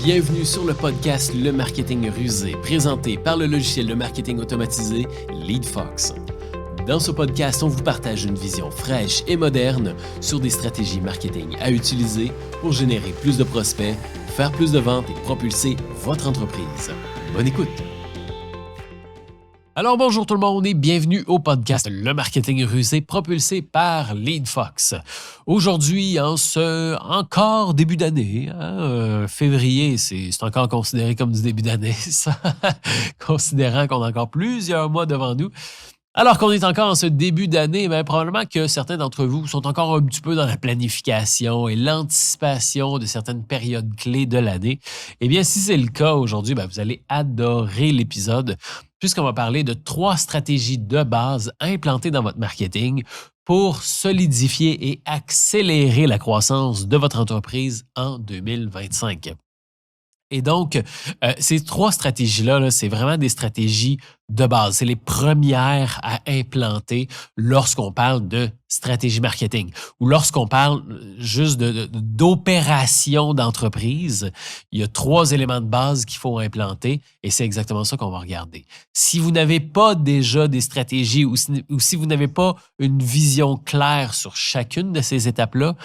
Bienvenue sur le podcast Le Marketing Rusé, présenté par le logiciel de marketing automatisé LeadFox. Dans ce podcast, on vous partage une vision fraîche et moderne sur des stratégies marketing à utiliser pour générer plus de prospects, faire plus de ventes et propulser votre entreprise. Bonne écoute! Alors bonjour tout le monde et bienvenue au podcast Le Marketing Rusé propulsé par LeadFox. Aujourd'hui, encore début d'année, février, c'est encore considéré comme du début d'année, ça, considérant qu'on a encore plusieurs mois devant nous. Alors qu'on est encore en ce début d'année, bien, probablement que certains d'entre vous sont encore un petit peu dans la planification et l'anticipation de certaines périodes clés de l'année. Eh bien, si c'est le cas aujourd'hui, bien, vous allez adorer l'épisode puisqu'on va parler de 3 stratégies de base implantées dans votre marketing pour solidifier et accélérer la croissance de votre entreprise en 2025. Et donc, ces 3 stratégies-là, c'est vraiment des stratégies de base. C'est les premières à implanter lorsqu'on parle de stratégie marketing ou lorsqu'on parle juste d'opération d'entreprise. Il y a 3 éléments de base qu'il faut implanter et c'est exactement ça qu'on va regarder. Si vous n'avez pas déjà des stratégies ou si vous n'avez pas une vision claire sur chacune de ces étapes-là,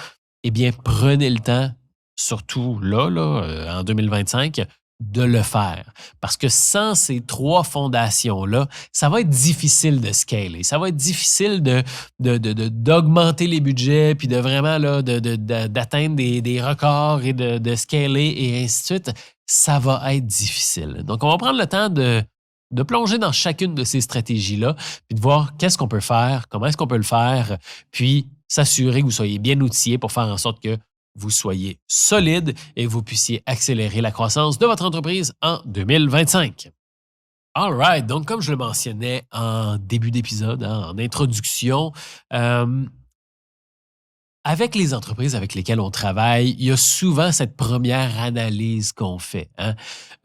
eh bien, prenez le temps surtout là, en 2025, de le faire. Parce que sans ces 3 fondations-là, ça va être difficile de scaler. Ça va être difficile d'augmenter les budgets, puis de vraiment d'atteindre des records et de scaler et ainsi de suite. Ça va être difficile. Donc, on va prendre le temps de plonger dans chacune de ces stratégies-là, puis de voir qu'est-ce qu'on peut faire, comment est-ce qu'on peut le faire, puis s'assurer que vous soyez bien outillés pour faire en sorte que vous soyez solide et vous puissiez accélérer la croissance de votre entreprise en 2025. All right, donc comme je le mentionnais en début d'épisode, en introduction, avec les entreprises avec lesquelles on travaille, il y a souvent cette première analyse qu'on fait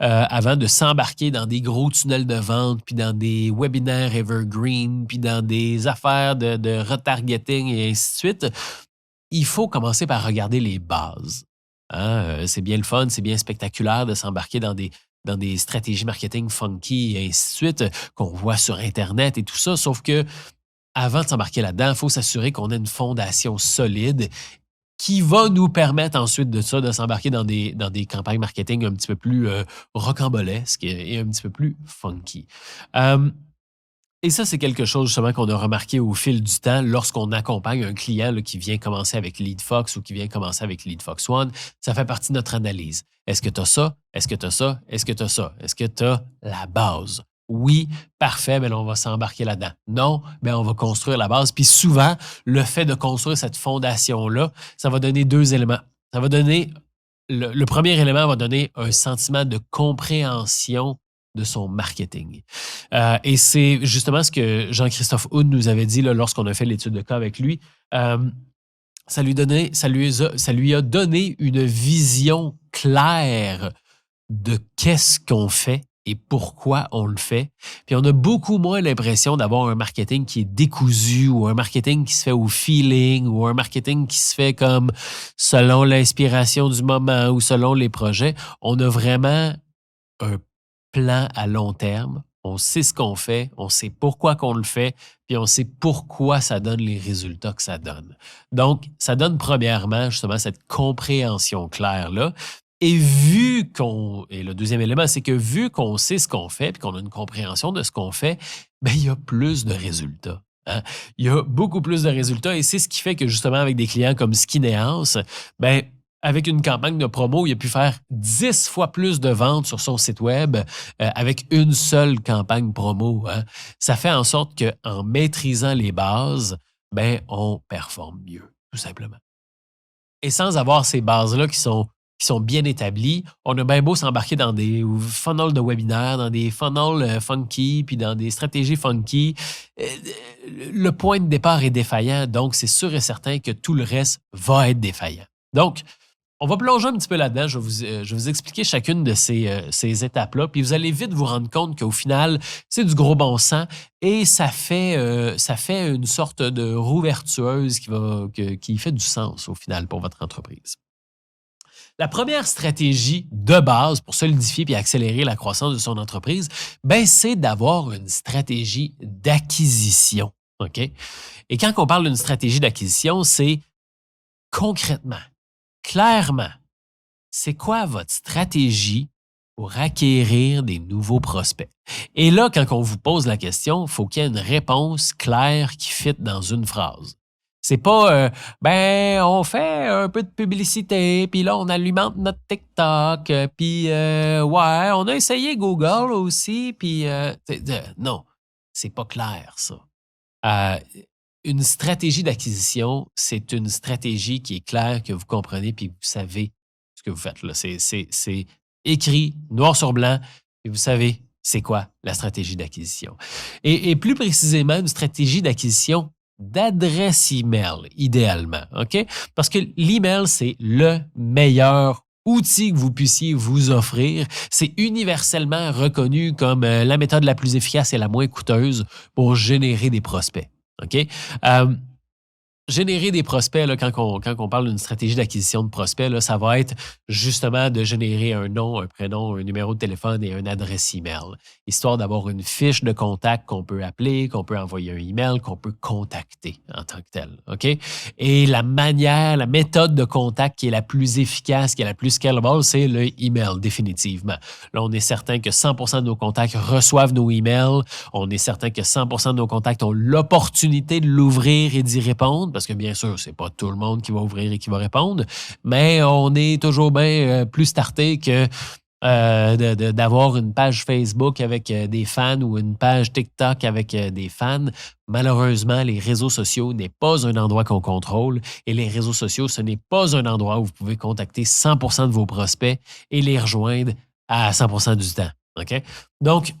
avant de s'embarquer dans des gros tunnels de vente, puis dans des webinaires evergreen, puis dans des affaires de retargeting et ainsi de suite. Il faut commencer par regarder les bases. C'est bien le fun, c'est bien spectaculaire de s'embarquer dans des stratégies marketing funky et ainsi de suite qu'on voit sur Internet et tout ça. Sauf que avant de s'embarquer là-dedans, il faut s'assurer qu'on a une fondation solide qui va nous permettre ensuite de ça de s'embarquer dans des campagnes marketing un petit peu plus rocambolesques et un petit peu plus funky. Et ça, c'est quelque chose justement qu'on a remarqué au fil du temps lorsqu'on accompagne un client qui vient commencer avec LeadFox ou qui vient commencer avec LeadFox One. Ça fait partie de notre analyse. Est-ce que tu as ça? Est-ce que tu as ça? Est-ce que tu as ça? Est-ce que tu as la base? Oui, parfait, mais on va s'embarquer là-dedans. Non, mais on va construire la base. Puis souvent, le fait de construire cette fondation-là, ça va donner 2 éléments. Ça va donner, le premier élément va donner un sentiment de compréhension de son marketing. Et c'est justement ce que Jean-Christophe Hood nous avait dit lorsqu'on a fait l'étude de cas avec lui. Ça lui a donné une vision claire de qu'est-ce qu'on fait et pourquoi on le fait. Puis on a beaucoup moins l'impression d'avoir un marketing qui est décousu ou un marketing qui se fait au feeling ou un marketing qui se fait comme selon l'inspiration du moment ou selon les projets. On a vraiment un plan à long terme. On sait ce qu'on fait, on sait pourquoi qu'on le fait, puis on sait pourquoi ça donne les résultats que ça donne. Donc, ça donne premièrement justement cette compréhension claire-là. Et le deuxième élément, c'est que vu qu'on sait ce qu'on fait, puis qu'on a une compréhension de ce qu'on fait, bien, il y a plus de résultats. Il y a beaucoup plus de résultats et c'est ce qui fait que justement avec des clients comme Skinehouse, bien, avec une campagne de promo, il a pu faire 10 fois plus de ventes sur son site web avec une seule campagne promo. Ça fait en sorte qu'en maîtrisant les bases, ben, on performe mieux, tout simplement. Et sans avoir ces bases-là qui sont bien établies, on a bien beau s'embarquer dans des funnels de webinaires, dans des funnels funky, puis dans des stratégies funky. Le point de départ est défaillant, donc c'est sûr et certain que tout le reste va être défaillant. Donc, on va plonger un petit peu là-dedans. Je vais vous expliquer chacune de ces étapes-là. Puis vous allez vite vous rendre compte qu'au final, c'est du gros bon sens et ça fait une sorte de roue vertueuse qui fait du sens au final pour votre entreprise. La première stratégie de base pour solidifier et accélérer la croissance de son entreprise, ben, c'est d'avoir une stratégie d'acquisition. OK? Et quand on parle d'une stratégie d'acquisition, c'est concrètement, clairement, c'est quoi votre stratégie pour acquérir des nouveaux prospects? Et là, quand on vous pose la question, il faut qu'il y ait une réponse claire qui fit dans une phrase. C'est pas, ben, on fait un peu de publicité, puis là, on alimente notre TikTok, puis ouais, on a essayé Google aussi, puis non, c'est pas clair, ça. Euh, une stratégie d'acquisition, c'est une stratégie qui est claire, que vous comprenez, puis vous savez ce que vous faites. Là. C'est écrit noir sur blanc, et vous savez c'est quoi la stratégie d'acquisition. Et plus précisément, une stratégie d'acquisition d'adresse email, idéalement. OK? Parce que l'email, c'est le meilleur outil que vous puissiez vous offrir. C'est universellement reconnu comme la méthode la plus efficace et la moins coûteuse pour générer des prospects. OK? Euh, Générer des prospects, là, quand on parle d'une stratégie d'acquisition de prospects, là, ça va être justement de générer un nom, un prénom, un numéro de téléphone et une adresse email, histoire d'avoir une fiche de contact qu'on peut appeler, qu'on peut envoyer un email, qu'on peut contacter en tant que tel. OK? Et la manière, la méthode de contact qui est la plus efficace, qui est la plus scalable, c'est le email, définitivement. Là, on est certain que 100% de nos contacts reçoivent nos emails. On est certain que 100% de nos contacts ont l'opportunité de l'ouvrir et d'y répondre, parce que bien sûr, c'est pas tout le monde qui va ouvrir et qui va répondre, mais on est toujours bien plus starté que d'avoir une page Facebook avec des fans ou une page TikTok avec des fans. Malheureusement, les réseaux sociaux n'est pas un endroit qu'on contrôle et les réseaux sociaux, ce n'est pas un endroit où vous pouvez contacter 100% de vos prospects et les rejoindre à 100% du temps. OK? Donc,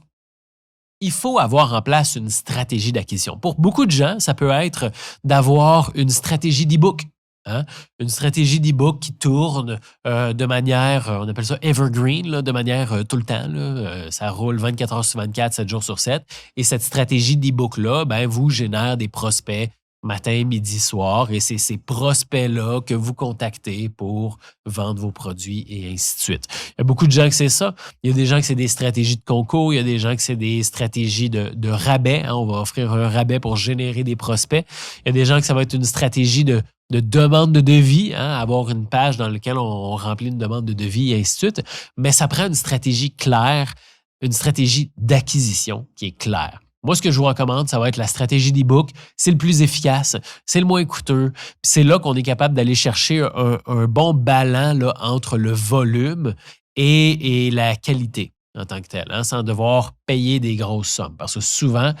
il faut avoir en place une stratégie d'acquisition. Pour beaucoup de gens, ça peut être d'avoir une stratégie d'e-book. Hein? Une stratégie d'e-book qui tourne de manière, on appelle ça evergreen, là, de manière tout le temps. Là, ça roule 24 heures sur 24, 7 jours sur 7. Et cette stratégie d'e-book-là, ben, vous génère des prospects matin, midi, soir. Et c'est ces prospects-là que vous contactez pour vendre vos produits et ainsi de suite. Il y a beaucoup de gens que c'est ça. Il y a des gens que c'est des stratégies de concours. Il y a des gens que c'est des stratégies de rabais. Hein. On va offrir un rabais pour générer des prospects. Il y a des gens que ça va être une stratégie de demande de devis, hein, avoir une page dans laquelle on remplit une demande de devis et ainsi de suite. Mais ça prend une stratégie claire, une stratégie d'acquisition qui est claire. Moi, ce que je vous recommande, ça va être la stratégie d'e-book. C'est le plus efficace, c'est le moins coûteux. C'est là qu'on est capable d'aller chercher un bon ballon là, entre le volume et la qualité en tant que tel, hein, sans devoir payer des grosses sommes. Parce que souvent,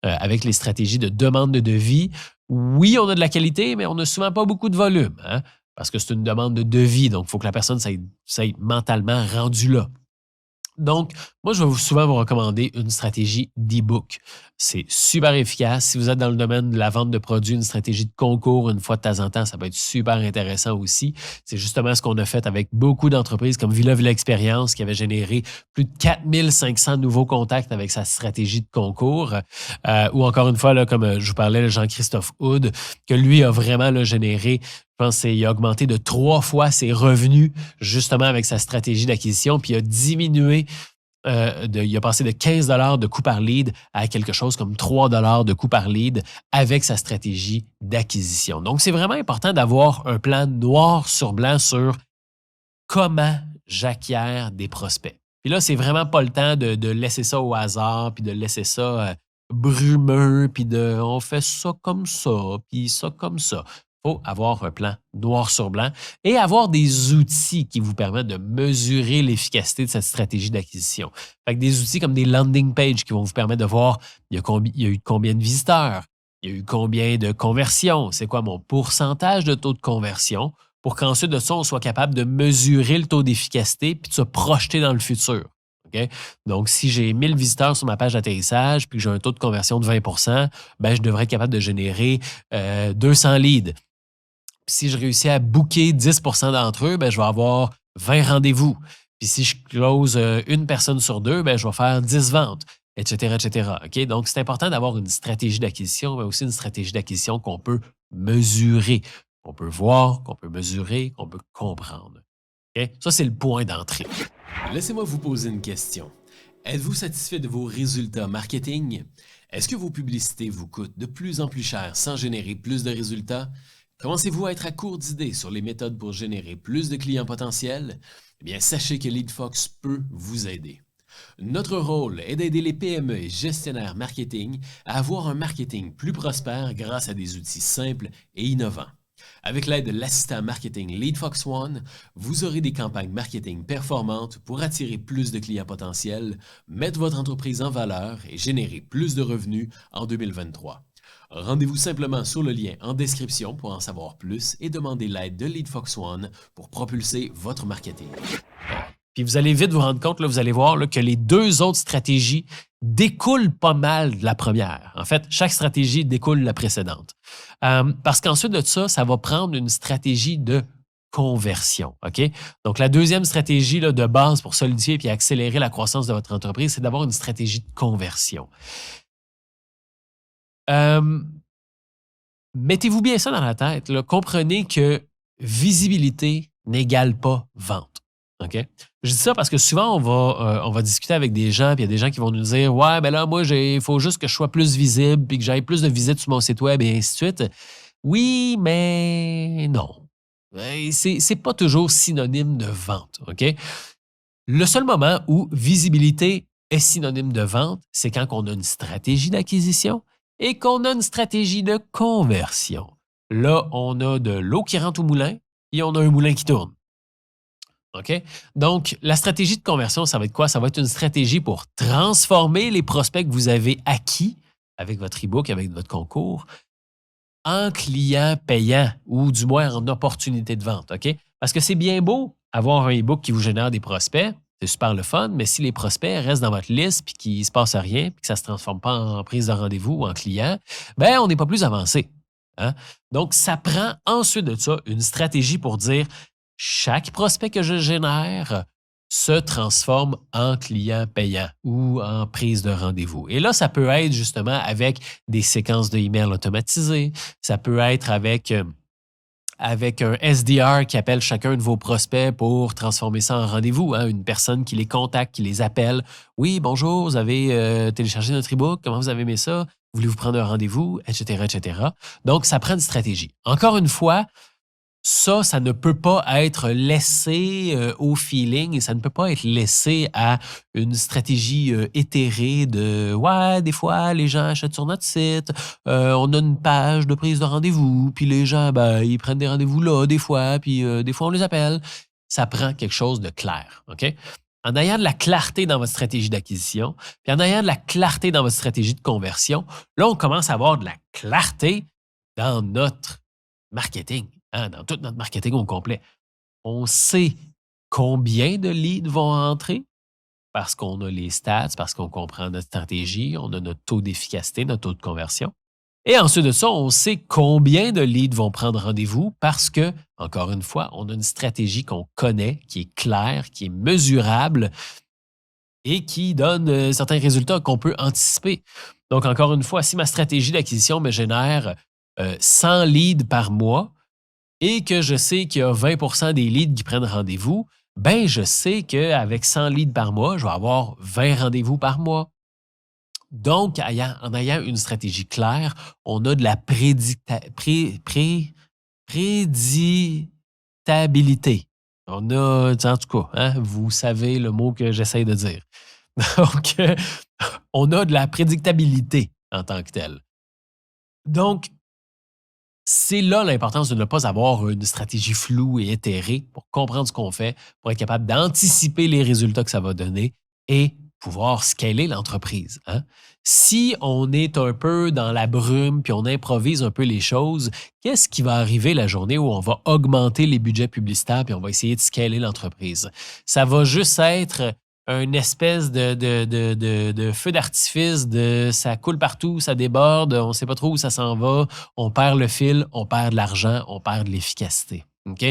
avec les stratégies de demande de devis, oui, on a de la qualité, mais on n'a souvent pas beaucoup de volume, hein, parce que c'est une demande de devis. Donc, il faut que la personne soit mentalement rendue là. Donc, moi, je vais souvent vous recommander une stratégie d'e-book. C'est super efficace. Si vous êtes dans le domaine de la vente de produits, une stratégie de concours, une fois de temps en temps, ça peut être super intéressant aussi. C'est justement ce qu'on a fait avec beaucoup d'entreprises comme Villa Expérience qui avait généré plus de 4500 nouveaux contacts avec sa stratégie de concours. Ou encore une fois, là, comme je vous parlais, le Jean-Christophe Houd, que lui a vraiment là, généré, je pense qu'il a augmenté de 3 fois ses revenus justement avec sa stratégie d'acquisition, puis il a diminué, il a passé de 15 de coût par lead à quelque chose comme 3 de coût par lead avec sa stratégie d'acquisition. Donc, c'est vraiment important d'avoir un plan noir sur blanc sur comment j'acquiers des prospects. Puis là, c'est vraiment pas le temps de laisser ça au hasard, puis de laisser ça brumeux, puis on fait ça comme ça, puis ça comme ça. Il faut avoir un plan noir sur blanc et avoir des outils qui vous permettent de mesurer l'efficacité de cette stratégie d'acquisition. Fait que des outils comme des landing pages qui vont vous permettre de voir il y a eu combien de visiteurs, il y a eu combien de conversions, c'est quoi mon pourcentage de taux de conversion, pour qu'ensuite de ça, on soit capable de mesurer le taux d'efficacité puis de se projeter dans le futur. OK? Donc, si j'ai 1000 visiteurs sur ma page d'atterrissage puis que j'ai un taux de conversion de 20 ben, je devrais être capable de générer 200 leads. Puis si je réussis à booker 10 d'entre eux, ben, je vais avoir 20 rendez-vous. Puis si je close une personne sur deux, ben, je vais faire 10 ventes, etc., etc. OK? Donc, c'est important d'avoir une stratégie d'acquisition, mais aussi une stratégie d'acquisition qu'on peut mesurer, qu'on peut voir, qu'on peut mesurer, qu'on peut comprendre. OK? Ça, c'est le point d'entrée. Laissez-moi vous poser une question. Êtes-vous satisfait de vos résultats marketing? Est-ce que vos publicités vous coûtent de plus en plus cher sans générer plus de résultats? Commencez-vous à être à court d'idées sur les méthodes pour générer plus de clients potentiels? Eh bien, sachez que LeadFox peut vous aider. Notre rôle est d'aider les PME et gestionnaires marketing à avoir un marketing plus prospère grâce à des outils simples et innovants. Avec l'aide de l'assistant marketing LeadFox One, vous aurez des campagnes marketing performantes pour attirer plus de clients potentiels, mettre votre entreprise en valeur et générer plus de revenus en 2023. Rendez-vous simplement sur le lien en description pour en savoir plus et demandez l'aide de LeadFox One pour propulser votre marketing. Puis vous allez vite vous rendre compte, là, vous allez voir là, que les deux autres stratégies découlent pas mal de la première. En fait, chaque stratégie découle de la précédente. Parce qu'ensuite de ça, ça va prendre une stratégie de conversion. OK? Donc, la deuxième stratégie là, de base pour solidifier et accélérer la croissance de votre entreprise, c'est d'avoir une stratégie de conversion. Mettez-vous bien ça dans la tête. Là. Comprenez que visibilité n'égale pas vente. OK? Je dis ça parce que souvent, on va discuter avec des gens, puis il y a des gens qui vont nous dire ouais, ben là, moi, il faut juste que je sois plus visible, puis que j'aille plus de visites sur mon site web, et ainsi de suite. Oui, mais non. C'est pas toujours synonyme de vente. OK? Le seul moment où visibilité est synonyme de vente, c'est quand on a une stratégie d'acquisition et qu'on a une stratégie de conversion. Là, on a de l'eau qui rentre au moulin et on a un moulin qui tourne. OK? Donc, la stratégie de conversion, ça va être quoi? Ça va être une stratégie pour transformer les prospects que vous avez acquis avec votre e-book, avec votre concours, en clients payants ou du moins en opportunités de vente. OK? Parce que c'est bien beau avoir un e-book qui vous génère des prospects. C'est super le fun, mais si les prospects restent dans votre liste puis qu'il ne se passe rien puis que ça ne se transforme pas en prise de rendez-vous ou en client, ben on n'est pas plus avancé. Hein? Donc, ça prend ensuite de ça une stratégie pour dire chaque prospect que je génère se transforme en client payant ou en prise de rendez-vous. Et là, ça peut être justement avec des séquences de emails automatisées, ça peut être avec un SDR qui appelle chacun de vos prospects pour transformer ça en rendez-vous. Hein, une personne qui les contacte, qui les appelle. Oui, bonjour, vous avez téléchargé notre e-book, comment vous avez aimé ça? Voulez-vous prendre un rendez-vous? Etc., etc. Donc, ça prend une stratégie. Encore une fois, ça ne peut pas être laissé au feeling et ça ne peut pas être laissé à une stratégie éthérée de ouais, des fois, les gens achètent sur notre site, on a une page de prise de rendez-vous, puis les gens, ben, ils prennent des rendez-vous là, des fois, puis des fois, on les appelle. Ça prend quelque chose de clair, OK? En ayant de la clarté dans votre stratégie d'acquisition, puis en ayant de la clarté dans votre stratégie de conversion, là, on commence à avoir de la clarté dans notre marketing. Hein, dans tout notre marketing au complet. On sait combien de leads vont entrer parce qu'on a les stats, parce qu'on comprend notre stratégie, on a notre taux d'efficacité, notre taux de conversion. Et ensuite de ça, on sait combien de leads vont prendre rendez-vous parce que, encore une fois, on a une stratégie qu'on connaît, qui est claire, qui est mesurable et qui donne certains résultats qu'on peut anticiper. Donc, encore une fois, si ma stratégie d'acquisition me génère 100 leads par mois, et que je sais qu'il y a 20 des leads qui prennent rendez-vous, ben je sais qu'avec 100 leads par mois, je vais avoir 20 rendez-vous par mois. Donc, en ayant une stratégie claire, on a de la prédictabilité. On a, en tout cas, hein, vous savez le mot que j'essaie de dire. Donc, on a de la prédictabilité en tant que telle. Donc, c'est là l'importance de ne pas avoir une stratégie floue et éthérée pour comprendre ce qu'on fait, pour être capable d'anticiper les résultats que ça va donner et pouvoir scaler l'entreprise. Hein? Si on est un peu dans la brume puis on improvise un peu les choses, qu'est-ce qui va arriver la journée où on va augmenter les budgets publicitaires puis on va essayer de scaler l'entreprise? Ça va juste être une espèce de feu d'artifice, ça coule partout, ça déborde, on ne sait pas trop où ça s'en va, on perd le fil, on perd de l'argent, on perd de l'efficacité. OK?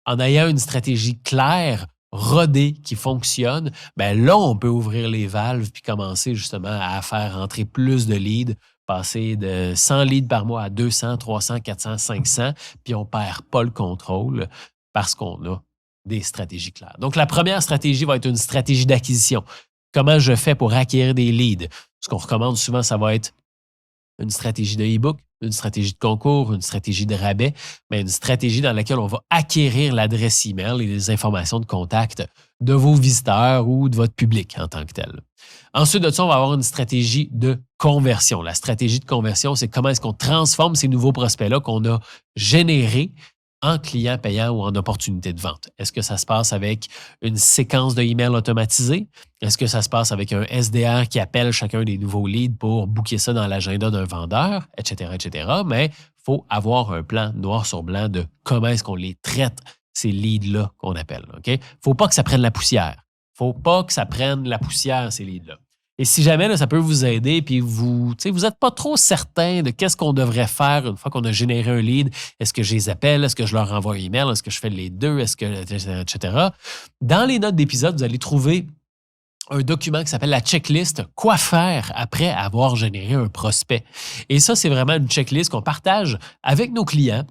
En ayant une stratégie claire, rodée, qui fonctionne, ben là, on peut ouvrir les valves puis commencer justement à faire entrer plus de leads, passer de 100 leads par mois à 200, 300, 400, 500, puis on ne perd pas le contrôle parce qu'on a des stratégies claires. Donc, la première stratégie va être une stratégie d'acquisition. Comment je fais pour acquérir des leads? Ce qu'on recommande souvent, ça va être une stratégie de e-book, une stratégie de concours, une stratégie de rabais, mais une stratégie dans laquelle on va acquérir l'adresse email et les informations de contact de vos visiteurs ou de votre public en tant que tel. Ensuite de ça, on va avoir une stratégie de conversion. La stratégie de conversion, c'est comment est-ce qu'on transforme ces nouveaux prospects-là qu'on a générés en clients payants ou en opportunités de vente. Est-ce que ça se passe avec une séquence de emails automatisée? Est-ce que ça se passe avec un SDR qui appelle chacun des nouveaux leads pour booker ça dans l'agenda d'un vendeur, etc., etc.? Mais il faut avoir un plan noir sur blanc de comment est-ce qu'on les traite, ces leads-là qu'on appelle. Il ne faut pas que ça prenne la poussière. Il ne faut pas que ça prenne la poussière, ces leads-là. Et si jamais là, ça peut vous aider, puis vous n'êtes pas trop certain de qu'est-ce qu'on devrait faire une fois qu'on a généré un lead, est-ce que je les appelle, est-ce que je leur envoie un email, est-ce que je fais les deux, etc. Dans les notes d'épisode, vous allez trouver un document qui s'appelle la checklist « Quoi faire après avoir généré un prospect ». Et ça, c'est vraiment une checklist qu'on partage avec nos clients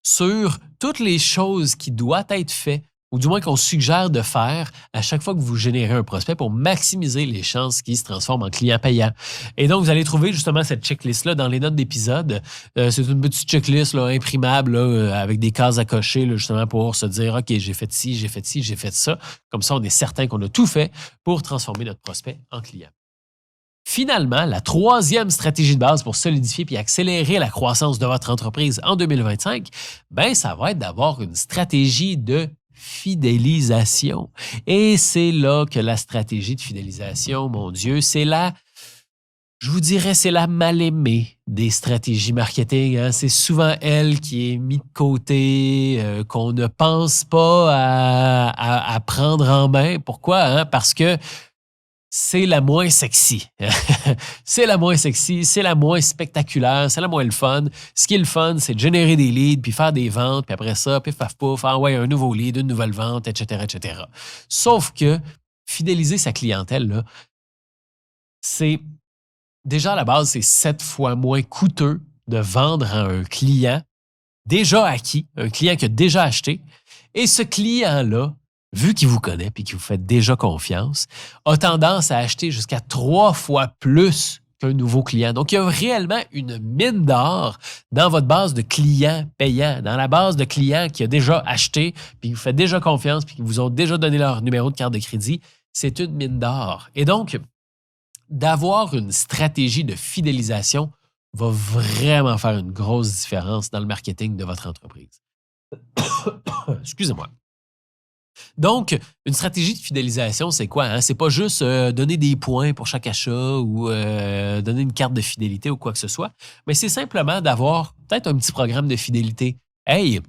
sur toutes les choses qui doivent être faites ou du moins qu'on suggère de faire à chaque fois que vous générez un prospect pour maximiser les chances qu'il se transforme en client payant. Et donc, vous allez trouver justement cette checklist-là dans les notes d'épisode. C'est une petite checklist là, imprimable là, avec des cases à cocher là, justement pour se dire « OK, j'ai fait ci, j'ai fait ci, j'ai fait ça ». Comme ça, on est certain qu'on a tout fait pour transformer notre prospect en client. Finalement, la troisième stratégie de base pour solidifier et accélérer la croissance de votre entreprise en 2025, ça va être d'avoir une stratégie de fidélisation. Et c'est là que la stratégie de fidélisation, mon Dieu, c'est la mal-aimée des stratégies marketing. Hein. C'est souvent elle qui est mise de côté, qu'on ne pense pas à prendre en main. Pourquoi? Hein? Parce que c'est la moins sexy. C'est la moins sexy, c'est la moins spectaculaire, c'est la moins le fun. Ce qui est le fun, c'est de générer des leads, puis faire des ventes, puis après ça, pif, paf, pouf, un nouveau lead, une nouvelle vente, etc., etc. Sauf que fidéliser sa clientèle, là, c'est déjà à la base, c'est 7 fois moins coûteux de vendre à un client déjà acquis, un client qui a déjà acheté. Et ce client-là, vu qu'il vous connaît et qu'il vous fait déjà confiance, a tendance à acheter jusqu'à 3 fois plus qu'un nouveau client. Donc, il y a réellement une mine d'or dans votre base de clients payants, dans la base de clients qui a déjà acheté, puis qui vous fait déjà confiance, puis qui vous ont déjà donné leur numéro de carte de crédit. C'est une mine d'or. Et donc, d'avoir une stratégie de fidélisation va vraiment faire une grosse différence dans le marketing de votre entreprise. Excusez-moi. Donc, une stratégie de fidélisation, c'est quoi? Hein? C'est pas juste donner des points pour chaque achat ou donner une carte de fidélité ou quoi que ce soit, mais c'est simplement d'avoir peut-être un petit programme de fidélité. Hey,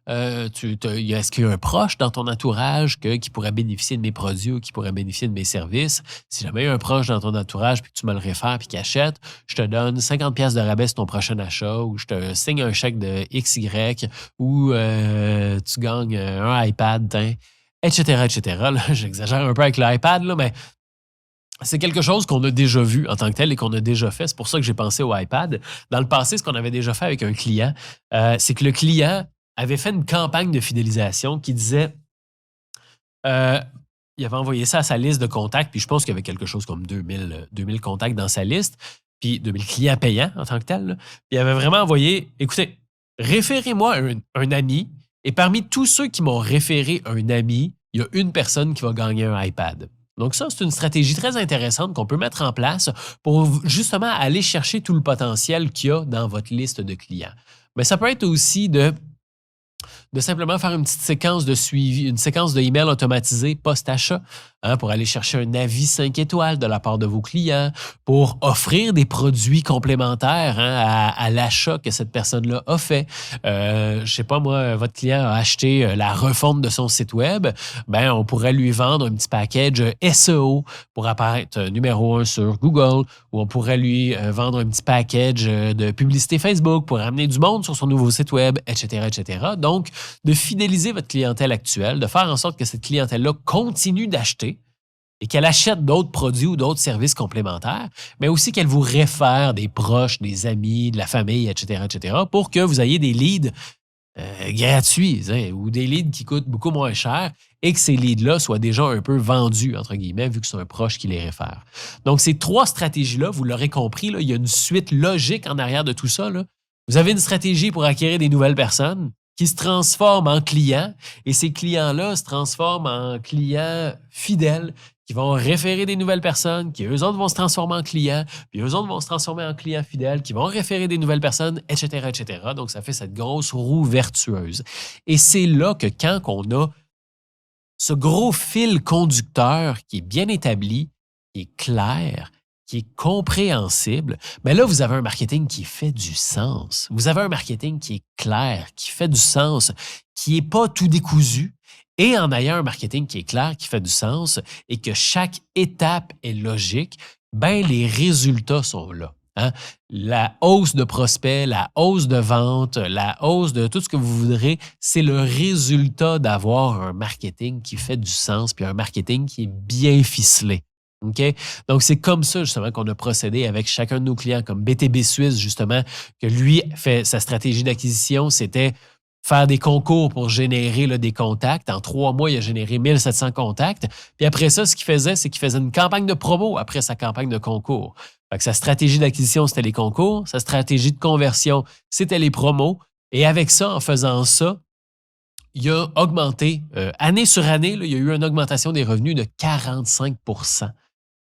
est-ce qu'il y a un proche dans ton entourage qui pourrait bénéficier de mes produits ou qui pourrait bénéficier de mes services? Si jamais il y a un proche dans ton entourage puis que tu me le réfères puis qu'il achète, je te donne 50 pièces de rabais sur ton prochain achat ou je te signe un chèque de XY ou tu gagnes un iPad, etc., etc. Là, j'exagère un peu avec l'iPad, là, mais c'est quelque chose qu'on a déjà vu en tant que tel et qu'on a déjà fait. C'est pour ça que j'ai pensé au iPad. Dans le passé, ce qu'on avait déjà fait avec un client, c'est que le client avait fait une campagne de fidélisation qui disait, il avait envoyé ça à sa liste de contacts, puis je pense qu'il y avait quelque chose comme 2000 contacts dans sa liste, puis 2000 clients payants en tant que tel. Là. Puis il avait vraiment envoyé, écoutez, référez-moi un ami, et parmi tous ceux qui m'ont référé un ami, il y a une personne qui va gagner un iPad. Donc ça, c'est une stratégie très intéressante qu'on peut mettre en place pour justement aller chercher tout le potentiel qu'il y a dans votre liste de clients. Mais ça peut être aussi de simplement faire une petite séquence de suivi, une séquence de email automatisé post-achat pour aller chercher un avis 5 étoiles de la part de vos clients, pour offrir des produits complémentaires à l'achat que cette personne-là a fait. Je ne sais pas, moi, votre client a acheté la refonte de son site web, on pourrait lui vendre un petit package SEO pour apparaître numéro 1 sur Google, ou on pourrait lui vendre un petit package de publicité Facebook pour amener du monde sur son nouveau site web, etc., etc. Donc, de fidéliser votre clientèle actuelle, de faire en sorte que cette clientèle-là continue d'acheter et qu'elle achète d'autres produits ou d'autres services complémentaires, mais aussi qu'elle vous réfère des proches, des amis, de la famille, etc., etc., pour que vous ayez des leads gratuits, ou des leads qui coûtent beaucoup moins cher et que ces leads-là soient déjà un peu vendus, entre guillemets, vu que c'est un proche qui les réfère. Donc, ces 3 stratégies-là, vous l'aurez compris, là, il y a une suite logique en arrière de tout ça, là. Vous avez une stratégie pour acquérir des nouvelles personnes qui se transforment en clients et ces clients-là se transforment en clients fidèles qui vont référer des nouvelles personnes, qui eux autres vont se transformer en clients, puis eux autres vont se transformer en clients fidèles, qui vont référer des nouvelles personnes, etc., etc. Donc, ça fait cette grosse roue vertueuse. Et c'est là que quand on a ce gros fil conducteur qui est bien établi, qui est clair, qui est compréhensible, bien là, vous avez un marketing qui fait du sens. Vous avez un marketing qui est clair, qui fait du sens, qui n'est pas tout décousu. Et en ayant un marketing qui est clair, qui fait du sens et que chaque étape est logique, ben les résultats sont là. Hein? La hausse de prospects, la hausse de ventes, la hausse de tout ce que vous voudrez, c'est le résultat d'avoir un marketing qui fait du sens puis un marketing qui est bien ficelé. Okay? Donc, c'est comme ça, justement, qu'on a procédé avec chacun de nos clients, comme BTB Suisse, justement, que lui fait sa stratégie d'acquisition, c'était faire des concours pour générer là, des contacts. En 3 mois, il a généré 1700 contacts. Puis après ça, ce qu'il faisait, c'est qu'il faisait une campagne de promo après sa campagne de concours. Fait que sa stratégie d'acquisition, c'était les concours. Sa stratégie de conversion, c'était les promos. Et avec ça, en faisant ça, il a augmenté, année sur année, là, il y a eu une augmentation des revenus de 45 %.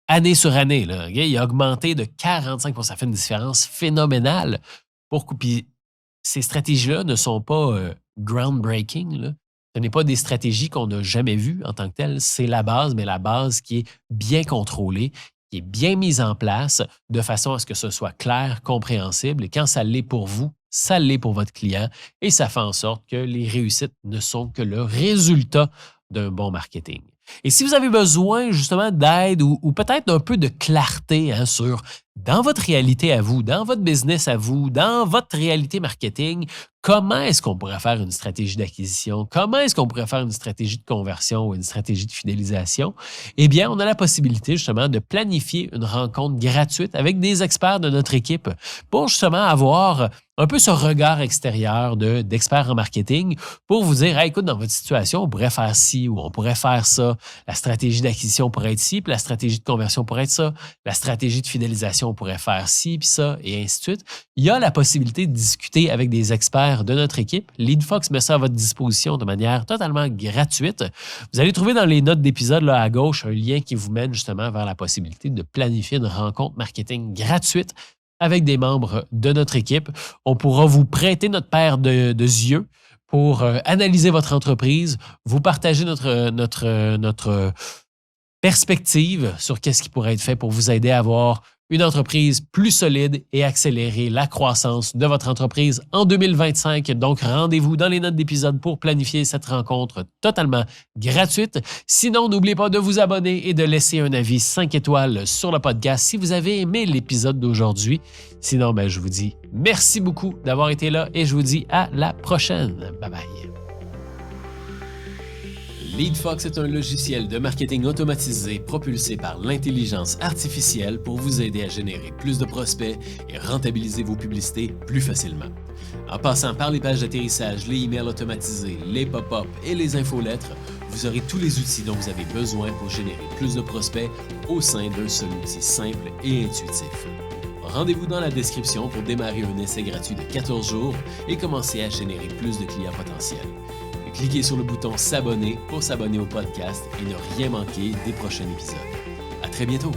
Année sur année, là, okay? Il a augmenté de 45 %. Ça fait une différence phénoménale. Puis ces stratégies-là ne sont pas groundbreaking, là. Ce n'est pas des stratégies qu'on n'a jamais vues en tant que telles. C'est la base, mais la base qui est bien contrôlée, qui est bien mise en place de façon à ce que ce soit clair, compréhensible. Et quand ça l'est pour vous, ça l'est pour votre client. Et ça fait en sorte que les réussites ne sont que le résultat d'un bon marketing. Et si vous avez besoin justement d'aide ou peut-être d'un peu de clarté sur dans votre réalité à vous, dans votre business à vous, dans votre réalité marketing, comment est-ce qu'on pourrait faire une stratégie d'acquisition? Comment est-ce qu'on pourrait faire une stratégie de conversion ou une stratégie de fidélisation? Eh bien, on a la possibilité justement de planifier une rencontre gratuite avec des experts de notre équipe pour justement avoir un peu ce regard extérieur d'experts en marketing pour vous dire, hey, écoute, dans votre situation, on pourrait faire ci ou on pourrait faire ça. La stratégie d'acquisition pourrait être ci, puis la stratégie de conversion pourrait être ça. La stratégie de fidélisation pourrait faire ci, puis ça, et ainsi de suite. Il y a la possibilité de discuter avec des experts de notre équipe. LeadFox met ça à votre disposition de manière totalement gratuite. Vous allez trouver dans les notes d'épisode là, à gauche un lien qui vous mène justement vers la possibilité de planifier une rencontre marketing gratuite avec des membres de notre équipe. On pourra vous prêter notre paire de yeux pour analyser votre entreprise, vous partager notre perspective sur qu'est-ce qui pourrait être fait pour vous aider à avoir une entreprise plus solide et accélérer la croissance de votre entreprise en 2025. Donc, rendez-vous dans les notes d'épisode pour planifier cette rencontre totalement gratuite. Sinon, n'oubliez pas de vous abonner et de laisser un avis 5 étoiles sur le podcast si vous avez aimé l'épisode d'aujourd'hui. Sinon, je vous dis merci beaucoup d'avoir été là et je vous dis à la prochaine. Bye bye. LeadFox est un logiciel de marketing automatisé propulsé par l'intelligence artificielle pour vous aider à générer plus de prospects et rentabiliser vos publicités plus facilement. En passant par les pages d'atterrissage, les emails automatisés, les pop-up et les infolettres, vous aurez tous les outils dont vous avez besoin pour générer plus de prospects au sein d'un seul outil simple et intuitif. Rendez-vous dans la description pour démarrer un essai gratuit de 14 jours et commencer à générer plus de clients potentiels. Cliquez sur le bouton s'abonner pour s'abonner au podcast et ne rien manquer des prochains épisodes. À très bientôt!